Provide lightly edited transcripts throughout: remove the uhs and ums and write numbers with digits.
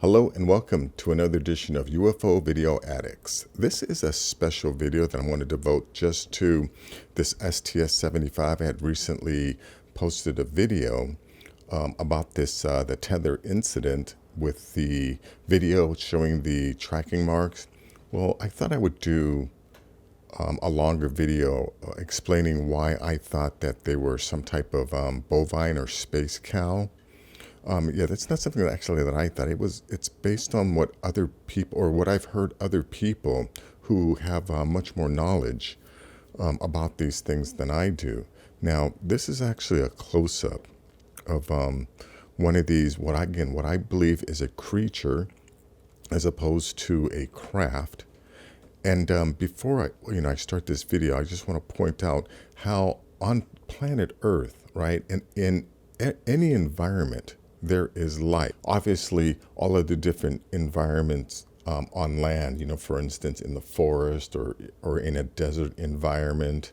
Hello and welcome to another edition of UFO Video Addicts. This is a special video that I want to devote just to this STS 75. I had recently posted a video about this the Tether incident with the video showing the tracking marks. Well, I thought I would do a longer video explaining why I thought that they were some type of bovine or space cow. Yeah, that's not something that I thought. It's based on what other people, or what I've heard other people who have much more knowledge about these things than I do. Now, this is actually a close-up of one of these, what I believe is a creature as opposed to a craft. And before I start this video, I just want to point out how on planet Earth, right, and in any environment, there is life. Obviously, all of the different environments on land, for instance, in the forest or in a desert environment,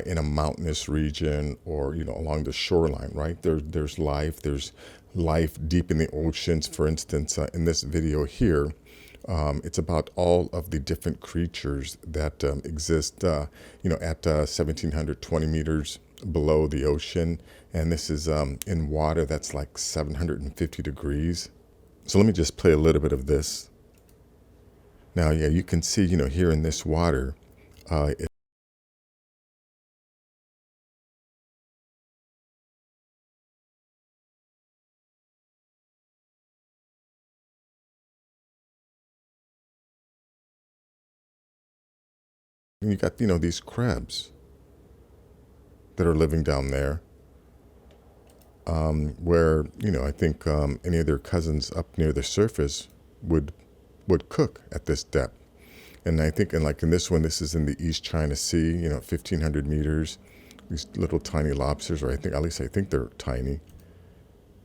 in a mountainous region, or, along the shoreline, right? There's life. There's life deep in the oceans. For instance, in this video here, it's about all of the different creatures that exist, at 1,720 meters below the ocean. And this is in water that's like 750 degrees. So let me just play a little bit of this. Now, yeah, you can see, here in this water, you got, these crabs that are living down there. Where, I think any of their cousins up near the surface would cook at this depth. And I think, in this one, this is in the East China Sea, 1,500 meters. These little tiny lobsters, or I think they're tiny.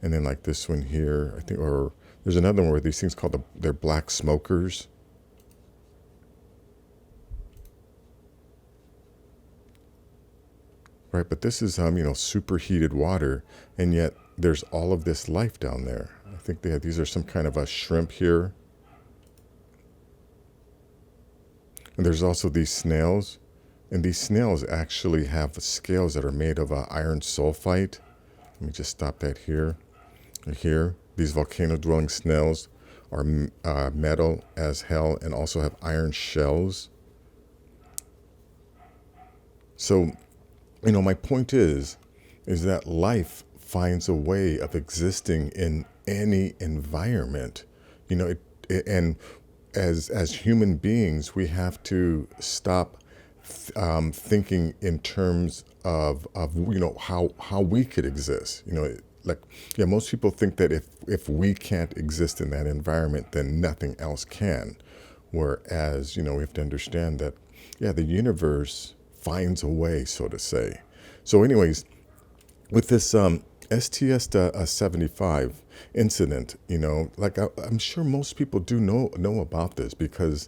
And then like this one here, I think, or there's another one where these things called they're black smokers. Right, but this is, superheated water, and yet there's all of this life down there. I think these are some kind of a shrimp here. And there's also these snails, and these snails actually have scales that are made of iron sulfite. Let me just stop that here. Here, these volcano-dwelling snails are metal as hell and also have iron shells. So, my point is that life finds a way of existing in any environment, and as human beings, we have to stop thinking in terms of how we could exist. Most people think that if we can't exist in that environment, then nothing else can. Whereas, we have to understand that, the universe finds a way, so to say. So anyways, with this STS 75 incident, I'm sure most people do know about this, because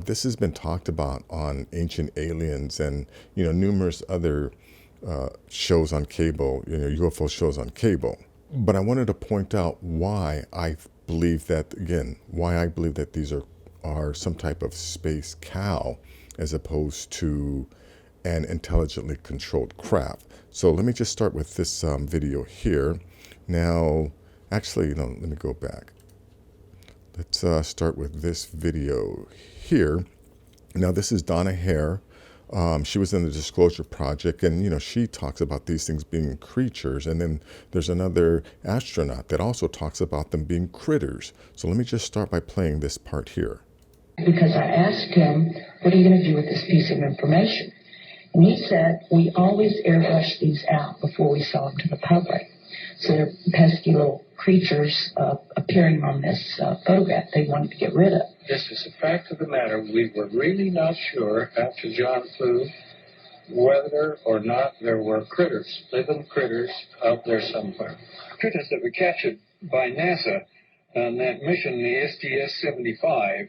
this has been talked about on Ancient Aliens and, numerous other shows on cable, UFO shows on cable. But I wanted to point out why I believe that these are some type of space cow as opposed to and intelligently controlled craft. So let me just start with this video here. Now, actually, no, let me go back. Let's start with this video here. Now, this is Donna Hare. She was in the Disclosure Project, and, she talks about these things being creatures. And then there's another astronaut that also talks about them being critters. So let me just start by playing this part here. Because I asked him, what are you going to do with this piece of information? And he said, we always airbrush these out before we sell them to the public. So they're pesky little creatures appearing on this photograph they wanted to get rid of. This is a fact of the matter. We were really not sure after John flew whether or not there were critters, living critters out there somewhere. Critters that were captured by NASA on that mission, the STS-75,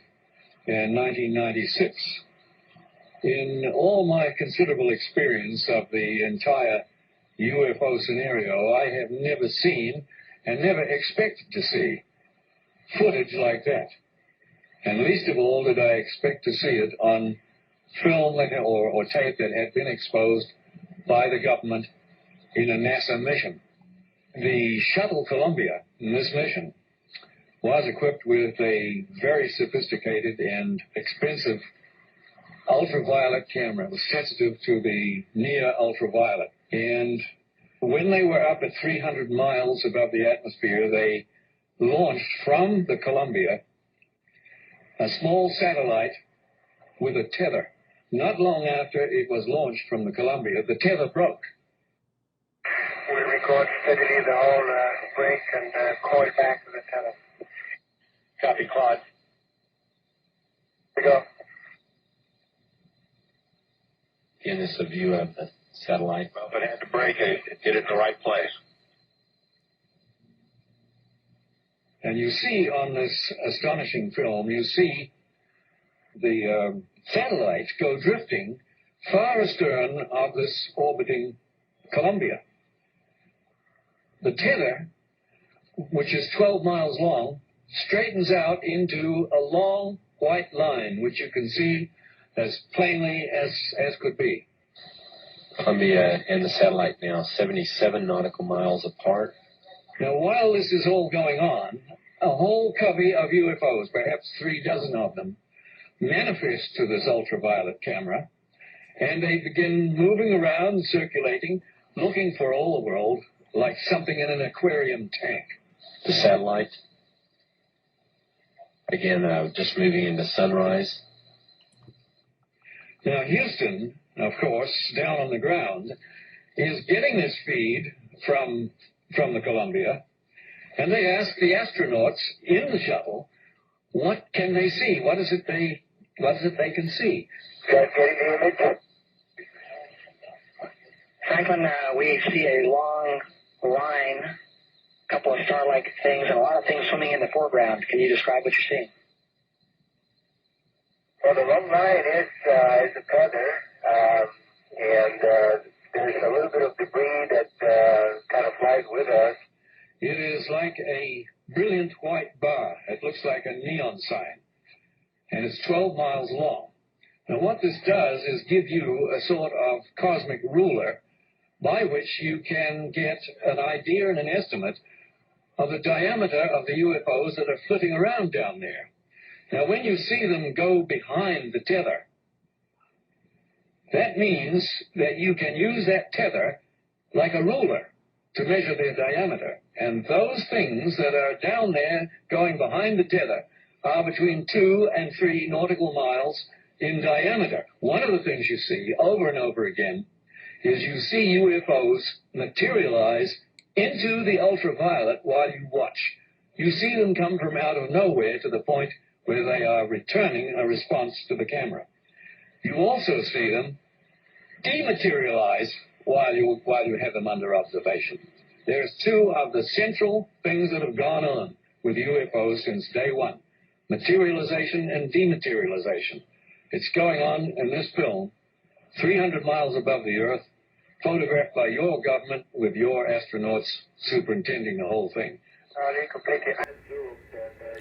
in 1996. In all my considerable experience of the entire UFO scenario, I have never seen and never expected to see footage like that. And least of all did I expect to see it on film or tape that had been exposed by the government in a NASA mission. The shuttle Columbia in this mission was equipped with a very sophisticated and expensive ultraviolet camera. It was sensitive to the near ultraviolet. And when they were up at 300 miles above the atmosphere, they launched from the Columbia a small satellite with a tether. Not long after it was launched from the Columbia, the tether broke. We record steadily the whole break and coil back to the tether. Copy, Claude. Here we go. Again, this is a view of the satellite. Well, if it had to break, it hit it in the right place. And you see on this astonishing film, you see the satellite go drifting far astern of this orbiting Columbia. The tether, which is 12 miles long, straightens out into a long white line, which you can see as plainly as could be. Columbia and the satellite now 77 nautical miles apart. Now, while this is all going on, a whole covey of UFOs, perhaps 36 of them, manifest to this ultraviolet camera, and they begin moving around, circulating, looking for all the world like something in an aquarium tank. The satellite, again, just moving into sunrise. Now, Houston, of course, down on the ground, is getting this feed from the Columbia, and they ask the astronauts in the shuttle, what can they see? What is it they can see? Guys getting the image? Franklin, we see a long line, a couple of star-like things, and a lot of things swimming in the foreground. Can you describe what you're seeing? Well, the long line is a tether, and there's a little bit of debris that kind of flies with us. It is like a brilliant white bar. It looks like a neon sign, and it's 12 miles long. Now, what this does is give you a sort of cosmic ruler by which you can get an idea and an estimate of the diameter of the UFOs that are flitting around down there. Now, when you see them go behind the tether, that means that you can use that tether like a ruler to measure their diameter. And those things that are down there going behind the tether are between 2 and 3 nautical miles in diameter. One of the things you see over and over again is you see UFOs materialize into the ultraviolet while you watch. You see them come from out of nowhere to the point where they are returning a response to the camera. You also see them dematerialize while you have them under observation. There's 2 of the central things that have gone on with UFOs since day one: materialization and dematerialization. It's going on in this film, 300 miles above the Earth, photographed by your government with your astronauts superintending the whole thing. They completely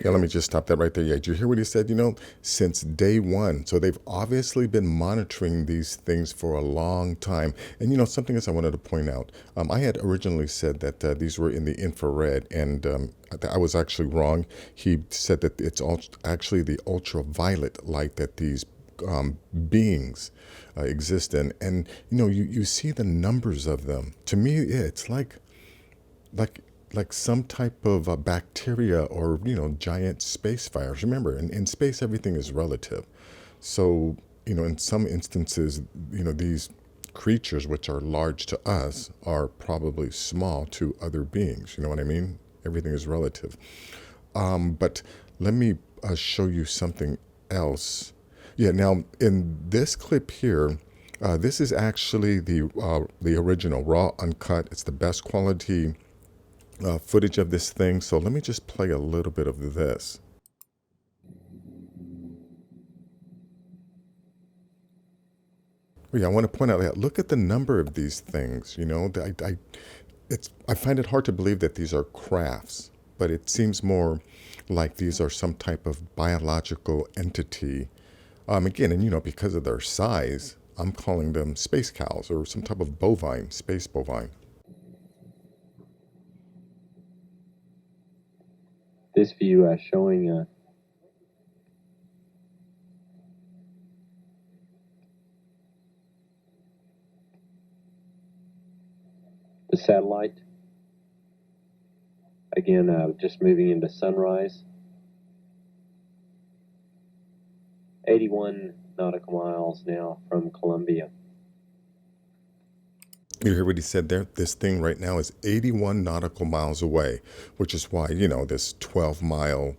Yeah, let me just stop that right there. Yeah, did you hear what he said? You know, since day one. So they've obviously been monitoring these things for a long time. And, you know, something else I wanted to point out. I had originally said that these were in the infrared, and I was actually wrong. He said that it's actually the ultraviolet light that these beings exist in. And, you know, you see the numbers of them. To me, it's like some type of a bacteria or, you know, giant space fires. Remember, in space, everything is relative. So, you know, in some instances, you know, these creatures, which are large to us, are probably small to other beings. You know what I mean? Everything is relative. But let me show you something else. Yeah, now, in this clip here, this is actually the original, raw, uncut. It's the best quality footage of this thing. So let me just play a little bit of this. Oh, yeah, I want to point out that look at the number of these things. You know, I find it hard to believe that these are crafts. but it seems more like these are some type of biological entity. Again, and because of their size, I'm calling them space cows or some type of bovine, space bovine. This view showing the satellite. Again, just moving into sunrise. 81 nautical miles now from Columbia. You hear what he said there? This thing right now is 81 nautical miles away, which is why, this 12-mile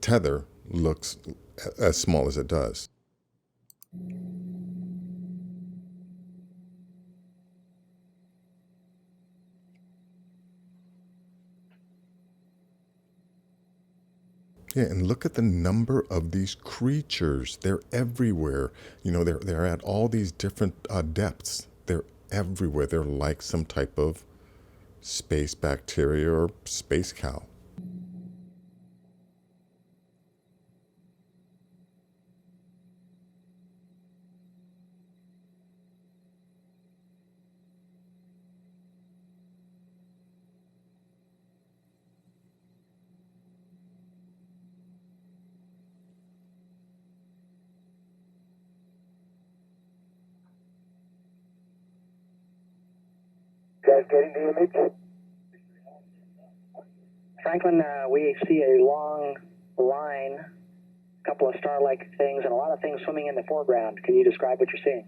tether looks as small as it does. Yeah, and look at the number of these creatures. They're everywhere. They're at all these different depths. They're everywhere. They're like some type of space bacteria or space cow. Guys getting the image? Franklin, we see a long line, a couple of star-like things, and a lot of things swimming in the foreground. Can you describe what you're seeing?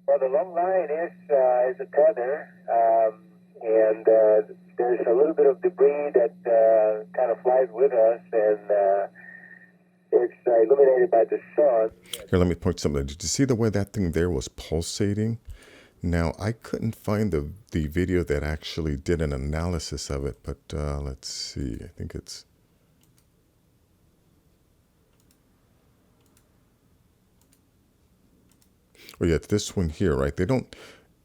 Well, the long line is a tether, and there's a little bit of debris that kind of flies with us, and it's illuminated by the sun. Here, let me point something. Did you see the way that thing there was pulsating? Now, I couldn't find the video that actually did an analysis of it, but let's see. I think it's... Oh, yeah, it's this one here, right? They don't...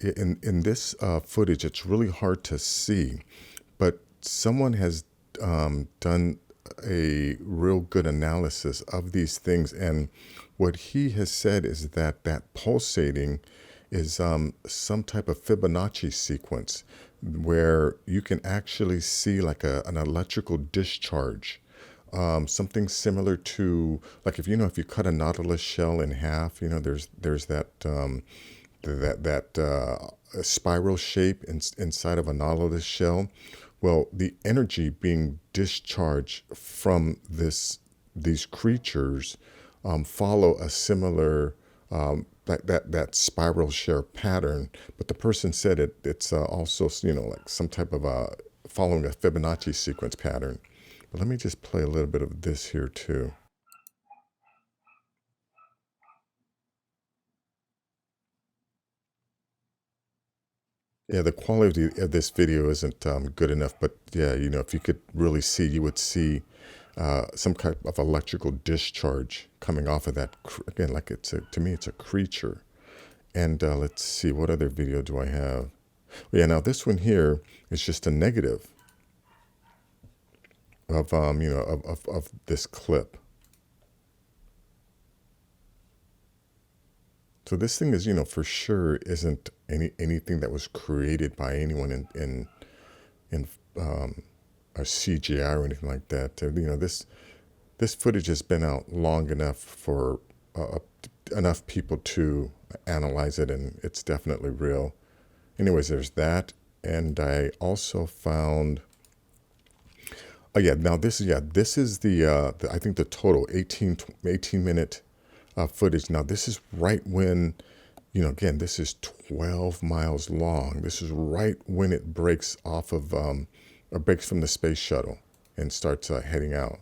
In this footage, it's really hard to see, but someone has done a real good analysis of these things, and what he has said is that pulsating is some type of Fibonacci sequence where you can actually see like an electrical discharge, something similar to like if you cut a nautilus shell in half, there's that spiral shape inside of a nautilus shell. Well, the energy being discharged from these creatures follow a similar that spiral share pattern, but the person said it's also like some type of following a Fibonacci sequence pattern. But let me just play a little bit of this here too. Yeah, the quality of this video isn't good enough, but yeah, if you could really see, you would see some type of electrical discharge coming off of that. Again, like to me, it's a creature. And let's see, what other video do I have? Well, yeah, now this one here is just a negative of of this clip. So this thing is, for sure isn't anything that was created by anyone in a CGI or anything like that. This footage has been out long enough for enough people to analyze it, and it's definitely real. Anyways, there's that, and I also found. Oh yeah, now this is the I think the total 18 minute footage. Now this is right when, again, this is 12 miles long. This is right when it breaks off of or breaks from the space shuttle and starts heading out.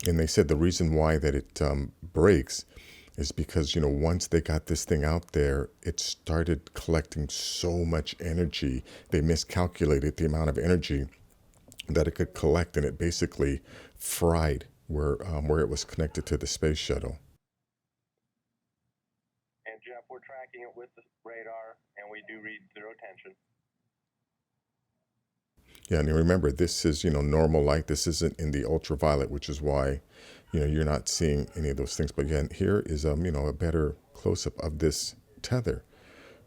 And they said the reason why that it breaks is because, once they got this thing out there, it started collecting so much energy. They miscalculated the amount of energy that it could collect, and it basically fried where it was connected to the space shuttle. And Jeff, we're tracking it with the radar, and we do read 0 tension. Yeah, and remember, this is, normal light. This isn't in the ultraviolet, which is why, you're not seeing any of those things. But again, here is, a better close-up of this tether,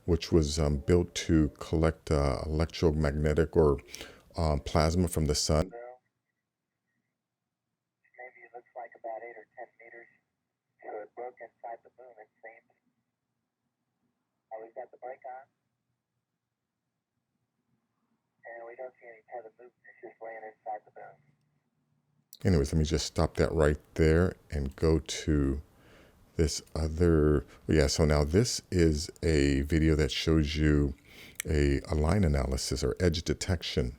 which was built to collect electromagnetic or plasma from the sun. Maybe it looks like about 8 or 10 meters. So it broke inside the boom, it seems. Oh, we've got the brake on. And we don't see any tether movement. It's just laying inside the boom. Anyways, let me just stop that right there and go to this other. Yeah, so now this is a video that shows you a line analysis or edge detection.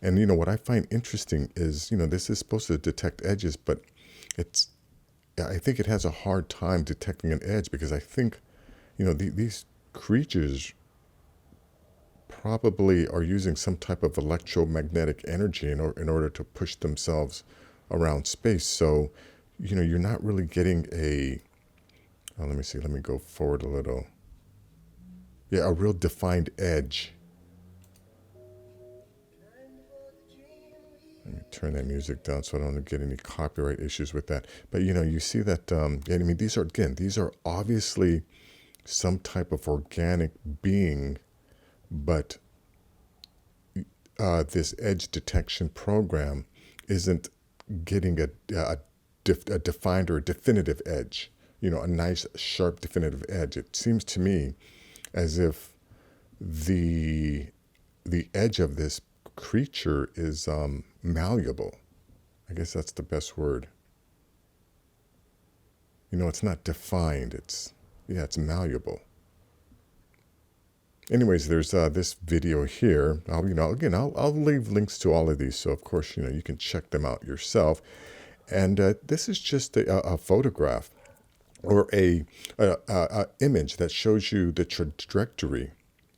And what I find interesting is, this is supposed to detect edges, but I think it has a hard time detecting an edge, because I think, these creatures probably are using some type of electromagnetic energy in order to push themselves around space. So, you're not really getting let me see, let me go forward a little. Yeah, a real defined edge. Let me turn that music down so I don't get any copyright issues with that. But you see that, these are obviously some type of organic being, but this edge detection program isn't getting a defined or a definitive edge, a nice, sharp, definitive edge. It seems to me as if the edge of this creature is malleable. I guess that's the best word. It's not defined. It's malleable. Anyways, there's this video here. I'll leave links to all of these, so of course you can check them out yourself. And this is just a photograph or a image that shows you the trajectory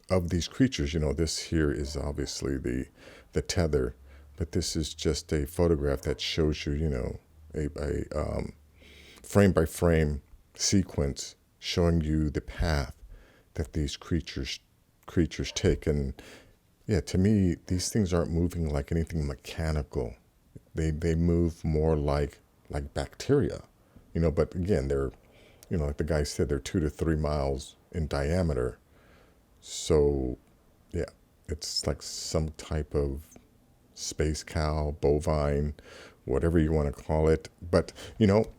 of these creatures. This here is obviously the tether, but this is just a photograph that shows you, a frame by frame sequence showing you the path that these creatures take. And yeah, to me, these things aren't moving like anything mechanical. They move more like bacteria, but again, they're, like the guy said, they're 2 to 3 miles in diameter. So yeah, it's like some type of space cow, bovine, whatever you want to call it. But,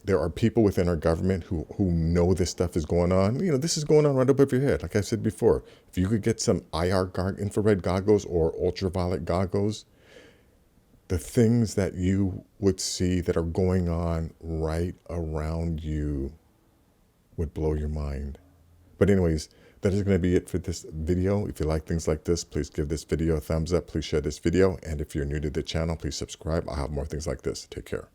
there are people within our government who know this stuff is going on. This is going on right above your head. Like I said before, if you could get some infrared goggles or ultraviolet goggles, the things that you would see that are going on right around you would blow your mind. But anyways, that is going to be it for this video. If you like things like this, please give this video a thumbs up. Please share this video. And if you're new to the channel, please subscribe. I'll have more things like this. Take care.